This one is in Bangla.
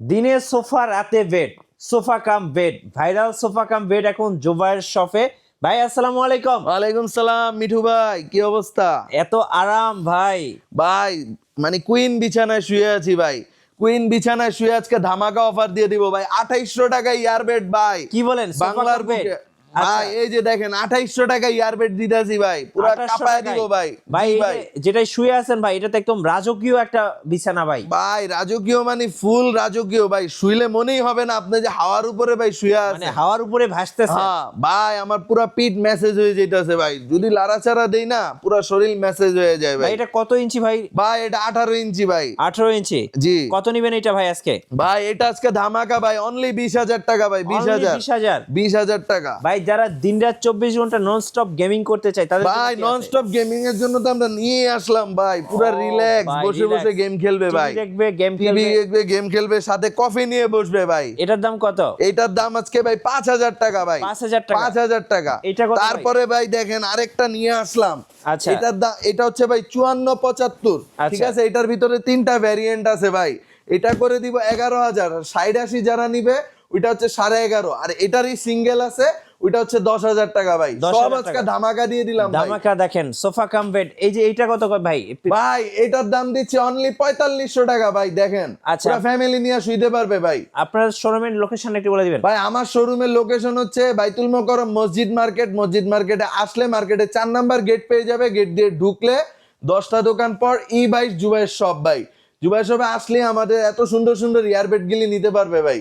দিনে সোফা রাতে bed, sofa cum bed, viral sofa cum bed এখন জুবাইর শপে। ভাই আসসালামু আলাইকুম। ওয়ালাইকুম সালাম মিঠু ভাই, কি অবস্থা? এত আরাম ভাই। ভাই মানে কুইন বিছানায় শুয়ে আছি ভাই। কুইন বিছানায় শুয়ে আজকে ধামাকা অফার দিয়ে দিব ভাই, 2800 টাকা ইয়ারবেড ভাই। কি বলেন, সোফা বাংলার কাম বেড? বুকে ভাই এই যে দেখেন 2800 টাকা ইয়ারবেড দিতেছি ভাই, পুরো 2800 কাপায় দিব টাকায়? ভাই। ভাই জি এই ভাই যেটাই শুয়ে আছেন ভাই, এটা তো একদম রাজকীয় একটা বিছানা ভাই। ভাই রাজকীয় মানে ফুল রাজকীয় ভাই, শুইলে মনেই হবে না আপনি যে হাওয়ার উপরে ভাই শুয়ে মানে আছেন। হাওয়ার উপরে ভাসতেছে। হ্যাঁ ভাই, আমার পুরো পিঠ মেসেজ হয়ে যাইতেছে ভাই, যদি লাড়াচাড়া দেই না পুরো শরীর মেসেজ হয়ে যায় ভাই ভাই। এটা কত ইঞ্চি ভাই? ভাই এটা 18 ইঞ্চি ভাই। 18 ইঞ্চি। জি কত নিবেন এটা ভাই আজকে? ভাই এটা আজকে ধামাকা ভাই, অনলি 20,000 টাকা ভাই। 20,000 20,000। 20,000 টাকা ভাই যারা দিনরাত 24 ঘন্টা নন স্টপ গেমিং করতে চায় তাদের জন্য ভাই। কি নন আছে? স্টপ গেমিং এর জন্য তো আমরা নিয়ে আসলাম ভাই, পুরো ও রিল্যাক্স ভাই, বসে relax। বসে গেম খেলবে টিভি ভাই। দেখবে, গেম টিভি খেলবে। দেখবে, গেম খেলবে, সাথে কফি নিয়ে বসবে ভাই। এটার দাম কত? এইটার দাম আজকে ভাই 5,000 টাকা ভাই। 5,000 টাকা। 5,000 টাকা। এটা কত ভাই? তারপরে ভাই দেখেন আরেকটা নিয়ে আসলাম। আচ্ছা। এটার দাম, এটা হচ্ছে ভাই 5475। ঠিক আচ্ছা। আছে, এটার ভিতরে 3টা ভ্যারিয়েন্ট আছে ভাই। এটা করে দিব 11,000। 60-80 যারা নিবে ওইটা হচ্ছে 11,500। আর এটারই সিঙ্গেল আছে, ওইটা হচ্ছে 10,000 টাকা ভাই। 10,000 সব আজকে টাকা। ধামাকা দিয়ে দিলাম ভাই। দামাকা দেখেন, সোফা কাম বেড। এই যে এইটা কত ভাই? ভাই এটার দাম দিচ্ছি অনলি 4500 টাকা ভাই। দেখেন আচ্ছা। পুরো ফ্যামিলি নিয়ে শুইতে পারবে ভাই। আপনার শোরুমের লোকেশন একটু বলে দিবেন। ভাই আমার শোরুমের লোকেশন হচ্ছে বাইতুল মোকাররম মসজিদ মার্কেট। মসজিদ মার্কেটে আসলে মার্কেটে 4 নাম্বার গেট পেয়ে যাবে। গেট দিয়ে ঢুকলে 10টা দোকান পর ই বাইশ জুবাইর শপ ভাই। জুবাইর শপে আসলে আমাদের এত সুন্দর সুন্দর ইয়ারবেড গুলি নিতে পারবে ভাই।